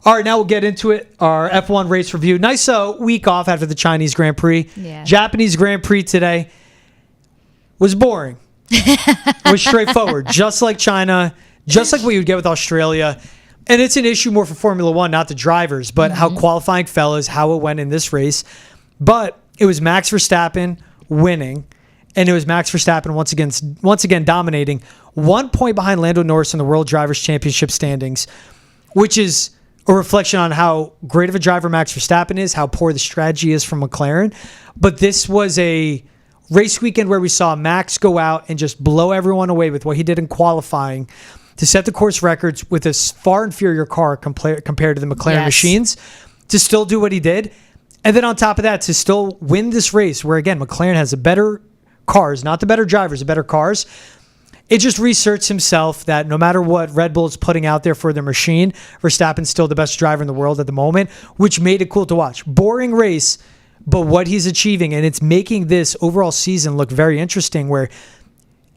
All right, now we'll get into it. Our F1 race review. Nice week off after the Chinese Grand Prix. Yeah. Japanese Grand Prix today was boring. Was straightforward. Just like China, just like what you would get with Australia. And it's an issue more for Formula One, not the drivers, but how qualifying fell is how it went in this race. But it was Max Verstappen winning, and it was Max Verstappen once again dominating, 1 point behind Lando Norris in the World Drivers' Championship standings, which is a reflection on how great of a driver Max Verstappen is, how poor the strategy is from McLaren. But this was a race weekend where we saw Max go out and just blow everyone away with what he did in qualifying to set the course records with a far inferior car compared to the McLaren machines, to still do what he did. And then on top of that, to still win this race where, again, McLaren has the better cars, not the better drivers, the better cars. It just reasserts himself that no matter what Red Bull is putting out there for their machine, Verstappen's still the best driver in the world at the moment, which made it cool to watch. Boring race, but what he's achieving, and it's making this overall season look very interesting, where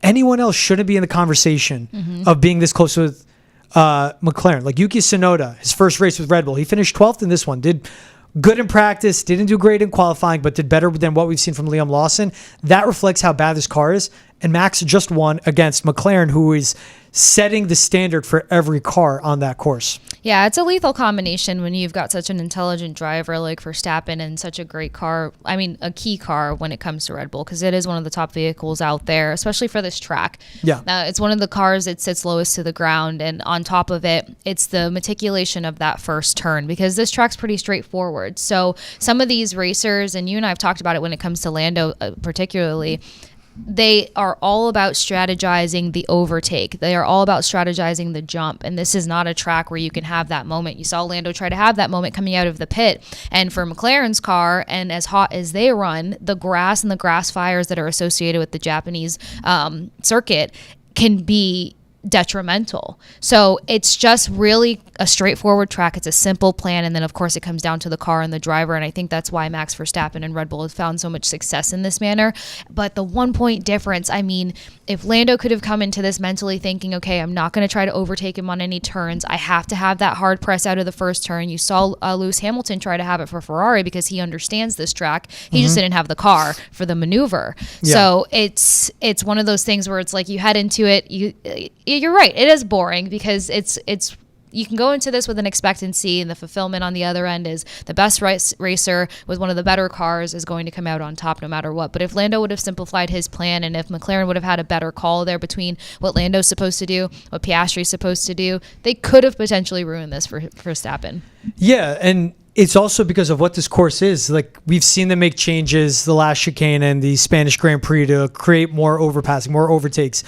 anyone else shouldn't be in the conversation of being this close with McLaren. Like Yuki Tsunoda, his first race with Red Bull, he finished 12th in this one, did good in practice, didn't do great in qualifying, but did better than what we've seen from Liam Lawson. That reflects how bad this car is. And Max just won against McLaren, who is setting the standard for every car on that course. Yeah, it's a lethal combination when you've got such an intelligent driver like Verstappen and such a great car. I mean, a key car when it comes to Red Bull, because it is one of the top vehicles out there, especially for this track. Yeah. It's one of the cars that sits lowest to the ground, and on top of it, it's the meticulation of that first turn, because this track's pretty straightforward. So some of these racers, and you and I have talked about it when it comes to Lando particularly, they are all about strategizing the overtake. They are all about strategizing the jump. And this is not a track where you can have that moment. You saw Lando try to have that moment coming out of the pit. And for McLaren's car, and as hot as they run, the grass and the grass fires that are associated with the Japanese circuit can be detrimental. So it's just really a straightforward track. It's a simple plan, and then of course it comes down to the car and the driver, and I think that's why Max Verstappen and Red Bull have found so much success in this manner. But the 1 point difference, I mean, if Lando could have come into this mentally thinking, okay, I'm not going to try to overtake him on any turns, I have to have that hard press out of the first turn. You saw Lewis Hamilton try to have it for Ferrari because he understands this track. He just didn't have the car for the maneuver. Yeah. So it's one of those things where it's like you head into it, you're right, it is boring because it's you can go into this with an expectancy, and the fulfillment on the other end is the best racer with one of the better cars is going to come out on top no matter what. But if Lando would have simplified his plan, and if McLaren would have had a better call there between what Lando's supposed to do, what Piastri's supposed to do, they could have potentially ruined this for Verstappen. Yeah, and it's also because of what this course is. Like, we've seen them make changes the last chicane and the Spanish Grand Prix to create more overpassing, more overtakes.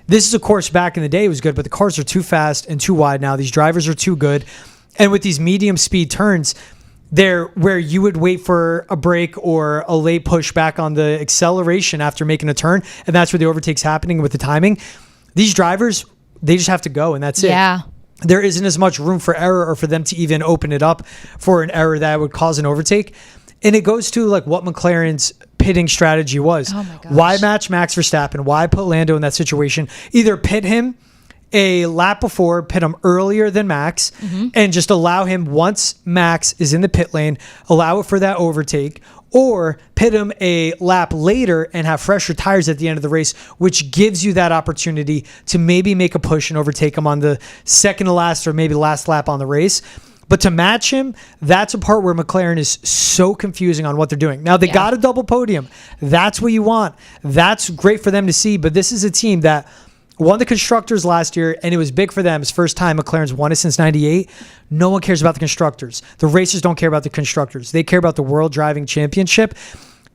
This is a course back in the day it was good, but the cars are too fast and too wide now. These drivers are too good. And with these medium speed turns, they're where you would wait for a break or a late push back on the acceleration after making a turn. And that's where the overtake's happening with the timing. These drivers, they just have to go, and that's it. Yeah. There isn't as much room for error or for them to even open it up for an error that would cause an overtake. And it goes to like what McLaren's pitting strategy was. Oh my gosh. Why match Max Verstappen? Why put Lando in that situation? Either pit him a lap before, pit him earlier than Max, and just allow him, once Max is in the pit lane, allow it for that overtake, or pit him a lap later and have fresher tires at the end of the race, which gives you that opportunity to maybe make a push and overtake him on the second to last or maybe last lap on the race. But to match him, that's a part where McLaren is so confusing on what they're doing. Now, they got a double podium. That's what you want. That's great for them to see. But this is a team that won the Constructors last year, and it was big for them. It's the first time McLaren's won it since 98. No one cares about the Constructors. The racers don't care about the Constructors. They care about the World Driving Championship.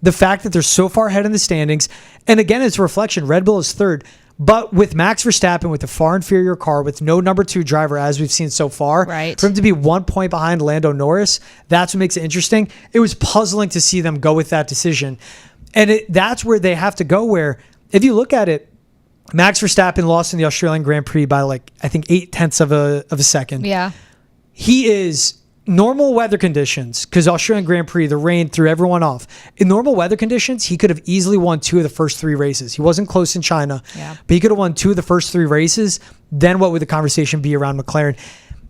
The fact that they're so far ahead in the standings, and again, it's a reflection. Red Bull is third. But with Max Verstappen, with a far inferior car, with no number two driver, as we've seen so far, right, for him to be 1 point behind Lando Norris, that's what makes it interesting. It was puzzling to see them go with that decision. And that's where they have to go, where if you look at it, Max Verstappen lost in the Australian Grand Prix by like, I think 0.8 of a second. Yeah. He is normal weather conditions, because Australian Grand Prix, the rain threw everyone off. In normal weather conditions, he could have easily won 2 of the first 3 races. He wasn't close in China, but he could have won 2 of the first 3 races. Then what would the conversation be around McLaren?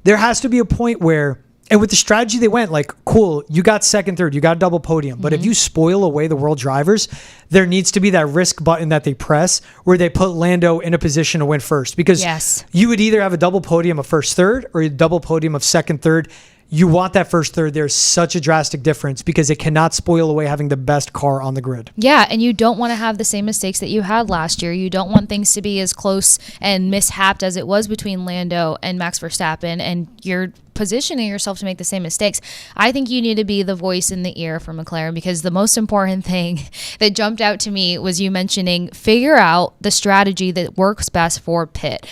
there has to be a point where, and with the strategy they went, like, cool, you got second, third, you got a double podium. But if you spoil away the world drivers, there needs to be that risk button that they press where they put Lando in a position to win first. Because you would either have a double podium of first, third, or a double podium of second, third. You want that first third. There's such a drastic difference because it cannot spoil away having the best car on the grid. Yeah, and you don't want to have the same mistakes that you had last year. You don't want things to be as close and mishapped as it was between Lando and Max Verstappen, and you're positioning yourself to make the same mistakes. I think you need to be the voice in the ear for McLaren, because the most important thing that jumped out to me was you mentioning figure out the strategy that works best for pit.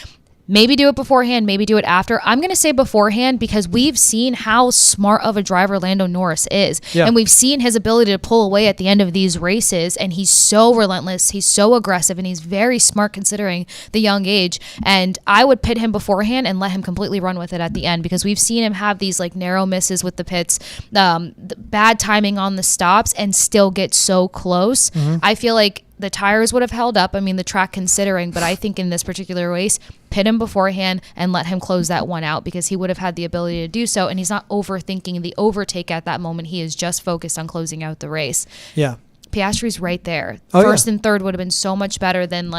Maybe do it beforehand, maybe do it after. I'm going to say beforehand because we've seen how smart of a driver Lando Norris is. Yeah. And we've seen his ability to pull away at the end of these races. And he's so relentless, he's so aggressive, and he's very smart considering the young age. And I would pit him beforehand and let him completely run with it at the end, because we've seen him have these like narrow misses with the pits, the bad timing on the stops, and still get so close. I feel like the tires would have held up. I mean, the track considering, but I think in this particular race, pit him beforehand and let him close that one out, because he would have had the ability to do so. And he's not overthinking the overtake at that moment. He is just focused on closing out the race. Yeah. Piastri's right there. First and third would have been so much better than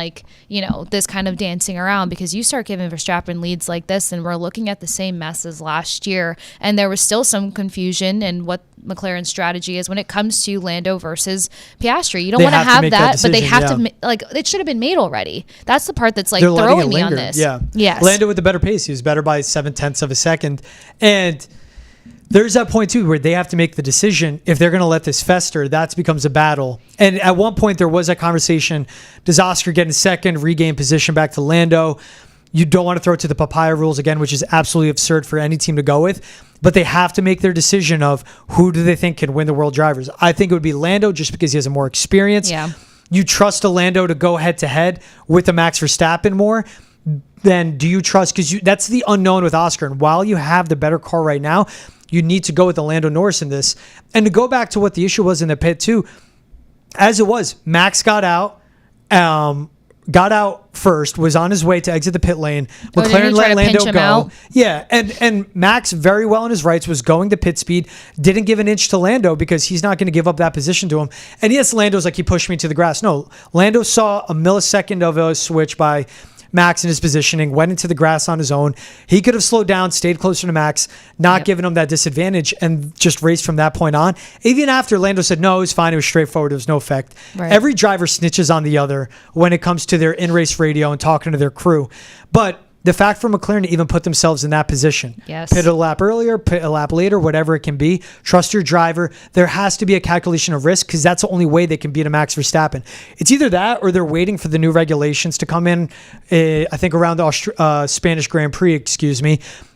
this kind of dancing around, because you start giving Verstappen leads like this and we're looking at the same mess as last year. And there was still some confusion in what McLaren's strategy is when it comes to Lando versus Piastri. You don't want to have that, but they have to, it should have been made already. That's the part that's throwing me on this. Yeah. Yes. Lando with the better pace. He was better by 0.7 of a second. And there's that point too where they have to make the decision if they're going to let this fester. That becomes a battle. And at one point there was that conversation: does Oscar get in second, regain position back to Lando? You don't want to throw it to the papaya rules again, which is absolutely absurd for any team to go with. But they have to make their decision of who do they think can win the world drivers. I think it would be Lando, just because he has a more experience. Yeah. You trust a Lando to go head to head with a Max Verstappen more. Then do you trust, because that's the unknown with Oscar. And while you have the better car right now, you need to go with the Lando Norris in this. And to go back to what the issue was in the pit too, as it was, Max got out first, was on his way to exit the pit lane. McLaren let Lando go. Out? Yeah, and Max, very well in his rights, was going to pit speed, didn't give an inch to Lando because he's not going to give up that position to him. And yes, Lando's like, he pushed me to the grass. No, Lando saw a millisecond of a switch by Max in his positioning, went into the grass on his own. He could have slowed down, stayed closer to Max, not giving him that disadvantage, and just raced from that point on. Even after Lando said, no, it was fine, it was straightforward, there was no effect. Right. Every driver snitches on the other when it comes to their in-race radio and talking to their crew. But the fact for McLaren to even put themselves in that position, pit a lap earlier, pit a lap later, whatever it can be, trust your driver. There has to be a calculation of risk, because that's the only way they can beat a Max Verstappen. It's either that or they're waiting for the new regulations to come in, I think around the Spanish Grand Prix,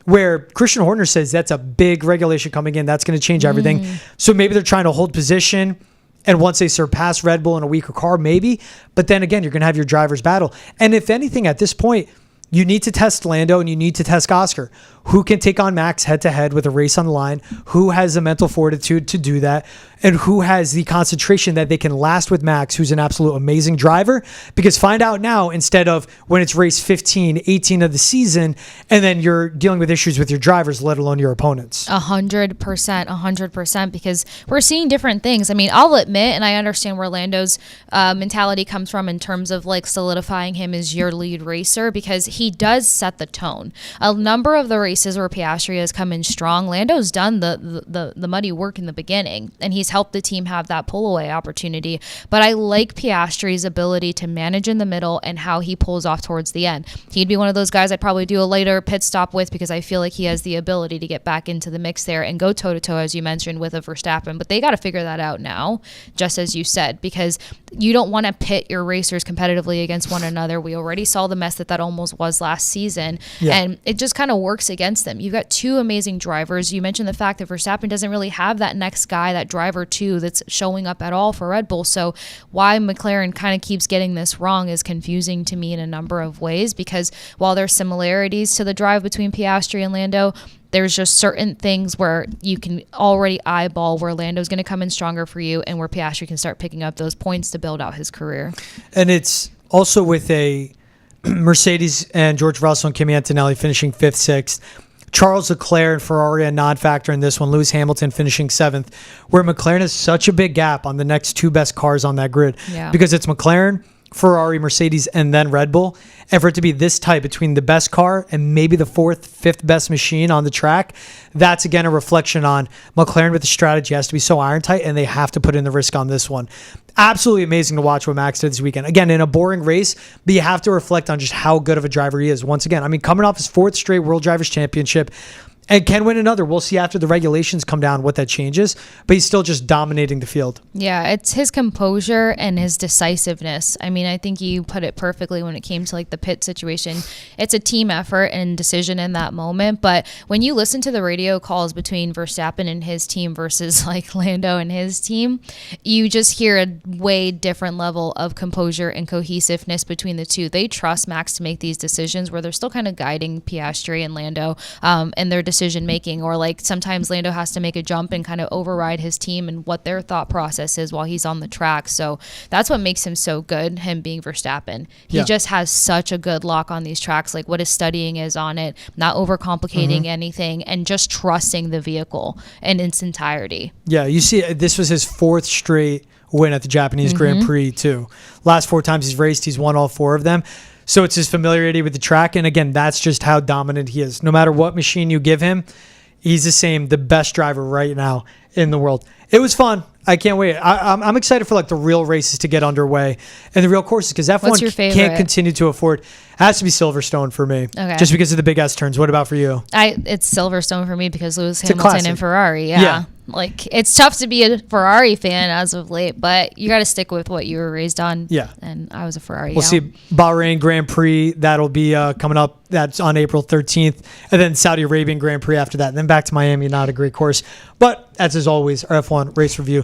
where Christian Horner says that's a big regulation coming in. That's going to change everything. So maybe they're trying to hold position. And once they surpass Red Bull in a weaker car, maybe. But then again, you're going to have your drivers battle. And if anything, at this point, you need to test Lando and you need to test Oscar. Who can take on Max head-to-head with a race on the line? Who has the mental fortitude to do that? And who has the concentration that they can last with Max, who's an absolute amazing driver? Because find out now, instead of when it's race 15, 18 of the season, and then you're dealing with issues with your drivers, let alone your opponents. 100%, because we're seeing different things. I mean, I'll admit, and I understand where Lando's mentality comes from in terms of solidifying him as your lead racer, because he does set the tone. A number of the races where Piastri has come in strong, Lando's done the muddy work in the beginning, and he's helped the team have that pull away opportunity. But I like Piastri's ability to manage in the middle and how he pulls off towards the end. He'd be one of those guys I'd probably do a later pit stop with, because I feel like he has the ability to get back into the mix there and go toe to toe, as you mentioned, with a Verstappen. But they got to figure that out now, just as you said, because you don't want to pit your racers competitively against one another. We already saw the mess that almost was last season, and it just kind of works against them. You've got two amazing drivers. You mentioned the fact that Verstappen doesn't really have that next guy, that driver two, that's showing up at all for Red Bull. So why McLaren kind of keeps getting this wrong is confusing to me in a number of ways, because while there's similarities to the drive between Piastri and Lando, there's just certain things where you can already eyeball where Lando's going to come in stronger for you and where Piastri can start picking up those points to build out his career. And it's also with a Mercedes and George Russell and Kimi Antonelli finishing 5th, 6th. Charles Leclerc and Ferrari a non-factor in this one. Lewis Hamilton finishing 7th, where McLaren has such a big gap on the next 2 best cars on that grid. Yeah. Because it's McLaren, Ferrari, Mercedes, and then Red Bull. And for it to be this tight between the best car and maybe the 4th, 5th best machine on the track, that's again a reflection on McLaren with the strategy has to be so iron tight, and they have to put in the risk on this one. Absolutely amazing to watch what Max did this weekend. Again, in a boring race, but you have to reflect on just how good of a driver he is. Once again, I mean, coming off his 4th straight World Drivers' Championship, and can win another. We'll see after the regulations come down what that changes, but he's still just dominating the field. Yeah, it's his composure and his decisiveness. I mean, I think you put it perfectly when it came to like the pit situation. It's a team effort and decision in that moment, but when you listen to the radio calls between Verstappen and his team versus like Lando and his team, you just hear a way different level of composure and cohesiveness between the two. They trust Max to make these decisions where they're still kind of guiding Piastri and Lando and their decision making, or like sometimes Lando has to make a jump and kind of override his team and what their thought process is while he's on the track. So that's what makes him so good, him being Verstappen. He just has such a good lock on these tracks, like what his studying is on it, not overcomplicating anything, and just trusting the vehicle in its entirety. Yeah, you see, this was his 4th straight win at the Japanese Grand Prix too. Last 4 times he's raced, he's won all 4 of them. So it's his familiarity with the track. And again, that's just how dominant he is. No matter what machine you give him, he's the best driver right now in the world. It was fun. I can't wait. I'm excited for like the real races to get underway and the real courses, because F1 can't continue to afford. It has to be Silverstone for me, just because of the big S turns. What about for you? It's Silverstone for me because Lewis Hamilton and Ferrari. Yeah. Like, it's tough to be a Ferrari fan as of late, but you got to stick with what you were raised on. Yeah. And I was a Ferrari. We'll see Bahrain Grand Prix. That'll be coming up. That's on April 13th. And then Saudi Arabian Grand Prix after that. And then back to Miami. Not a great course. But as always, our F1 race review.